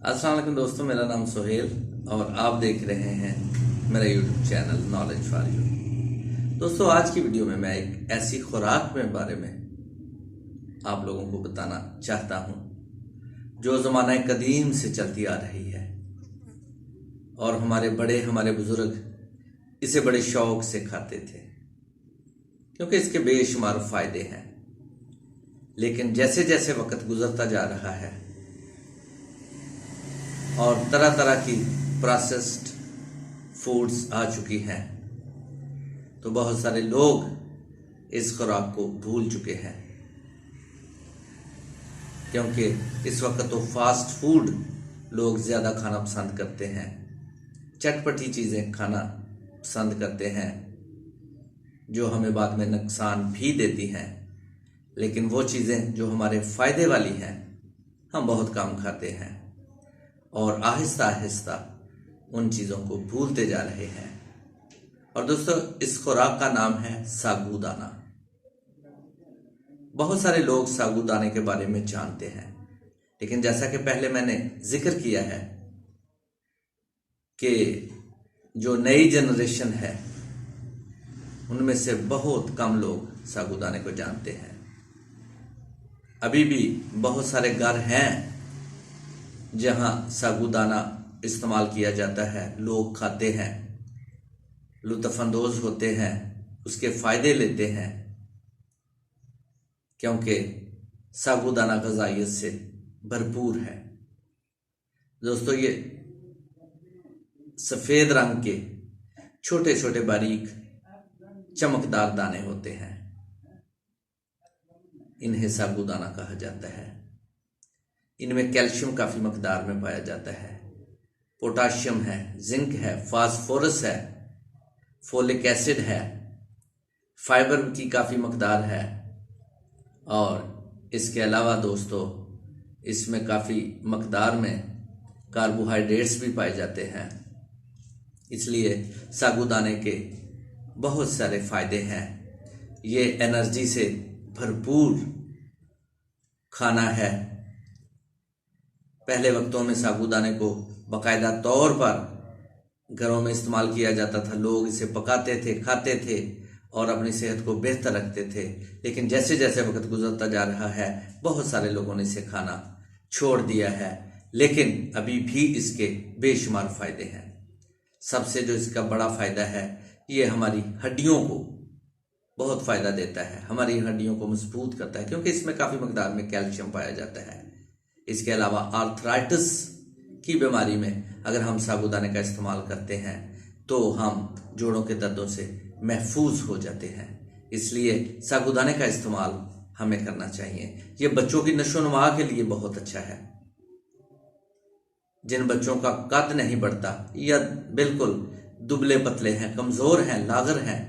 अस्सलाम वालेकुम दोस्तों, मेरा नाम सोहेल और आप देख रहे हैं मेरा YouTube channel knowledge for you. दोस्तों, आज की वीडियो में मैं एक ऐसी खुराक के बारे में आप लोगों को बताना चाहता हूं जो ज़माना कदीम से चलती आ रही है और हमारे बुजुर्ग इसे बड़े शौक से खाते थे क्योंकि इसके बेशुमार फायदे हैं। लेकिन जैसे जैसे वक्त गुजरता जा रहा है और तरह तरह की प्रोसेस्ड फूड्स आ चुकी हैं तो बहुत सारे लोग इस खुराक को भूल चुके हैं, क्योंकि इस वक्त तो फास्ट फूड लोग ज़्यादा खाना पसंद करते हैं, चटपटी चीज़ें खाना पसंद करते हैं जो हमें बाद में नुकसान भी देती हैं। लेकिन वो चीज़ें जो हमारे फ़ायदे वाली हैं हम बहुत कम खाते हैं और आहिस्ता आहिस्ता उन चीज़ों को भूलते जा रहे हैं। और दोस्तों, इस खुराक का नाम है साबूदाना। बहुत सारे लोग साबूदाने के बारे में जानते हैं, लेकिन जैसा कि पहले मैंने जिक्र किया है कि जो नई जनरेशन है उनमें से बहुत कम लोग साबूदाने को जानते हैं। अभी भी बहुत सारे घर हैं जहां साबूदाना इस्तेमाल किया जाता है, लोग खाते हैं, लुत्फ़अंदोज़ होते हैं, उसके फ़ायदे लेते हैं, क्योंकि साबूदाना ग़िज़ाइयत से भरपूर है। दोस्तों, ये सफ़ेद रंग के छोटे छोटे बारीक चमकदार दाने होते हैं, इन्हें साबूदाना कहा जाता है। इनमें कैल्शियम काफ़ी मकदार में पाया जाता है, पोटाशियम है, जिंक है, फास्फोरस है, फोलिक एसिड है, फाइबर की काफ़ी मकदार है और इसके अलावा दोस्तों इसमें काफ़ी मकदार में कार्बोहाइड्रेट्स भी पाए जाते हैं। इसलिए साबूदाने के बहुत सारे फ़ायदे हैं। ये एनर्जी से भरपूर खाना है। पहले वक्तों में साबूदाने को बाकायदा तौर पर घरों में इस्तेमाल किया जाता था, लोग इसे पकाते थे, खाते थे और अपनी सेहत को बेहतर रखते थे। लेकिन जैसे जैसे वक्त गुजरता जा रहा है बहुत सारे लोगों ने इसे खाना छोड़ दिया है, लेकिन अभी भी इसके बेशुमार फ़ायदे हैं। सबसे जो इसका बड़ा फ़ायदा है, ये हमारी हड्डियों को बहुत फ़ायदा देता है, हमारी हड्डियों को मजबूत करता है क्योंकि इसमें काफ़ी मकदार में कैल्शियम पाया जाता है। इसके अलावा आर्थराइटिस की बीमारी में अगर हम साबूदाने का इस्तेमाल करते हैं तो हम जोड़ों के दर्दों से महफूज हो जाते हैं। इसलिए साबूदाने का इस्तेमाल हमें करना चाहिए। ये बच्चों की नशोनुमा के लिए बहुत अच्छा है। जिन बच्चों का कद नहीं बढ़ता या बिल्कुल दुबले पतले हैं, कमज़ोर हैं, लागर हैं,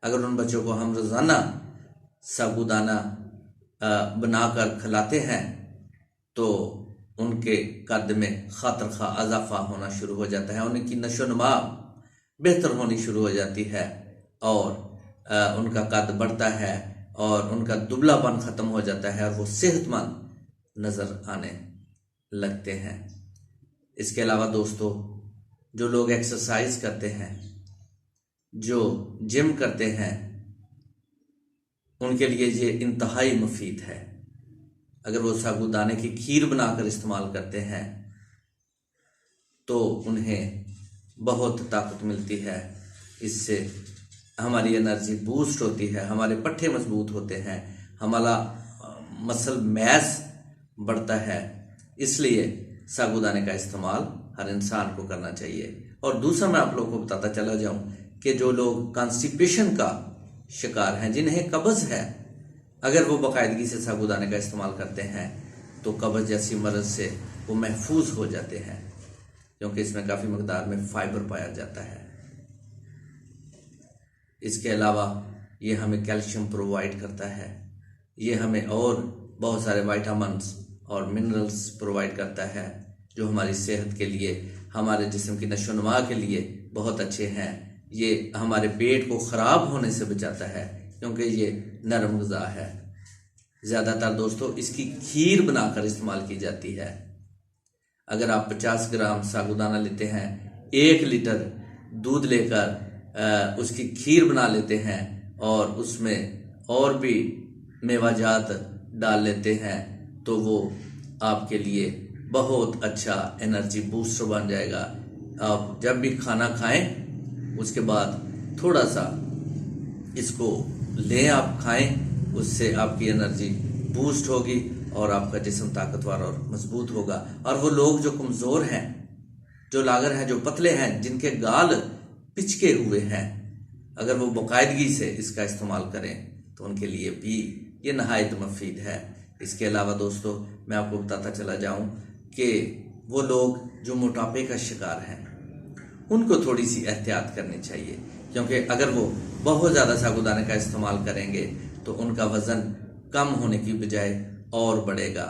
अगर उन बच्चों को हम रोज़ाना साबूदाना बनाकर खिलाते हैं तो उनके कद में खातरखा इजाफा होना शुरू हो जाता है, उनकी नशोनुमा बेहतर होनी शुरू हो जाती है और उनका कद बढ़ता है और उनका दुबलापन ख़त्म हो जाता है और वो सेहतमंद नज़र आने लगते हैं। इसके अलावा दोस्तों, जो लोग एक्सरसाइज करते हैं, जो जिम करते हैं, उनके लिए ये इंतहाई मुफीद है। अगर वो साबूदाने की खीर बनाकर इस्तेमाल करते हैं तो उन्हें बहुत ताकत मिलती है। इससे हमारी एनर्जी बूस्ट होती है, हमारे पट्टे मजबूत होते हैं, हमारा मसल मैस बढ़ता है। इसलिए साबूदाने का इस्तेमाल हर इंसान को करना चाहिए। और दूसरा मैं आप लोगों को बताता चला जाऊं कि जो लोग कॉन्स्टिपेशन का शिकार हैं, जिन्हें कब्ज़ है, अगर वो बाकायदगी से साबूदाने का इस्तेमाल करते हैं तो कब्ज़ जैसी मर्ज़ से वो महफूज हो जाते हैं, क्योंकि इसमें काफ़ी मकदार में फ़ाइबर पाया जाता है। इसके अलावा ये हमें कैल्शियम प्रोवाइड करता है, ये हमें और बहुत सारे विटामिन्स और मिनरल्स प्रोवाइड करता है जो हमारी सेहत के लिए, हमारे जिस्म की नशोनुमा के लिए बहुत अच्छे हैं। ये हमारे पेट को ख़राब होने से बचाता है क्योंकि ये नरम ग़िज़ा है। ज़्यादातर दोस्तों इसकी खीर बनाकर इस्तेमाल की जाती है। अगर आप 50 ग्राम साबूदाना लेते हैं, 1 लीटर दूध लेकर उसकी खीर बना लेते हैं और उसमें और भी मेवाजात डाल लेते हैं, तो वो आपके लिए बहुत अच्छा एनर्जी बूस्टर बन जाएगा। आप जब भी खाना खाएं उसके बाद थोड़ा सा इसको लें, आप खाएं, उससे आपकी एनर्जी बूस्ट होगी और आपका जिस्म ताकतवर और मजबूत होगा। और वो लोग जो कमज़ोर हैं, जो लागर हैं, जो पतले हैं, जिनके गाल पिचके हुए हैं, अगर वो बाकायदगी से इसका इस्तेमाल करें तो उनके लिए भी ये नहायत मुफीद है। इसके अलावा दोस्तों, मैं आपको बताता चला जाऊं कि वो लोग जो मोटापे का शिकार हैं उनको थोड़ी सी एहतियात करनी चाहिए, क्योंकि अगर वो बहुत ज़्यादा साबूदाने का इस्तेमाल करेंगे तो उनका वज़न कम होने की बजाय और बढ़ेगा।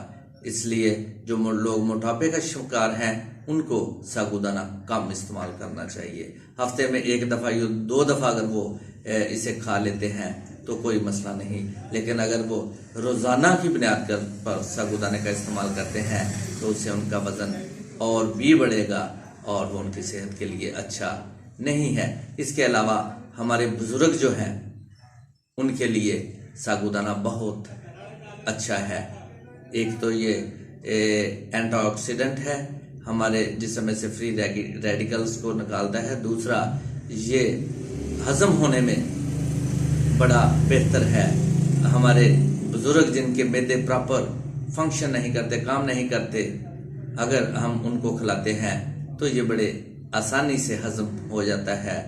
इसलिए जो लोग मोटापे का शिकार हैं उनको साबूदाना कम इस्तेमाल करना चाहिए। हफ्ते में 1 दफ़ा या 2 दफ़ा अगर वो इसे खा लेते हैं तो कोई मसला नहीं, लेकिन अगर वो रोज़ाना की बुनियाद पर साबूदाने का इस्तेमाल करते हैं तो उससे उनका वज़न और भी बढ़ेगा और वो उनकी सेहत के लिए अच्छा नहीं है। इसके अलावा हमारे बुजुर्ग जो हैं उनके लिए साबूदाना बहुत अच्छा है। एक तो ये एंटीऑक्सीडेंट है, हमारे जिस्म में से फ्री रेडिकल्स को निकालता है। दूसरा, ये हजम होने में बड़ा बेहतर है। हमारे बुजुर्ग जिनके मैदे प्रॉपर फंक्शन नहीं करते, काम नहीं करते, अगर हम उनको खिलाते हैं तो ये बड़े आसानी से हजम हो जाता है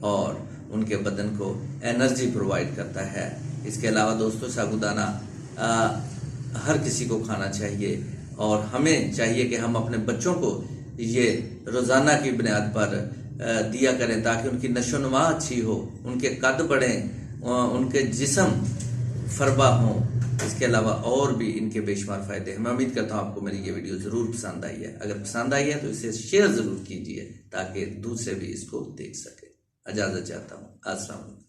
और उनके बदन को एनर्जी प्रोवाइड करता है। इसके अलावा दोस्तों, साबूदाना हर किसी को खाना चाहिए और हमें चाहिए कि हम अपने बच्चों को ये रोज़ाना की बुनियाद पर दिया करें ताकि उनकी नशोनुमा अच्छी हो, उनके कद बढ़ें, उनके जिस्म फरबा हों। इसके अलावा और भी इनके बेशुमार फ़ायदे हैं। मैं उम्मीद करता हूँ आपको मेरी ये वीडियो ज़रूर पसंद आई है। अगर पसंद आई है तो इसे शेयर ज़रूर कीजिए ताकि दूसरे भी इसको देख सके। इजाज़त चाहता हूँ। अस्सलाम वालेकुम।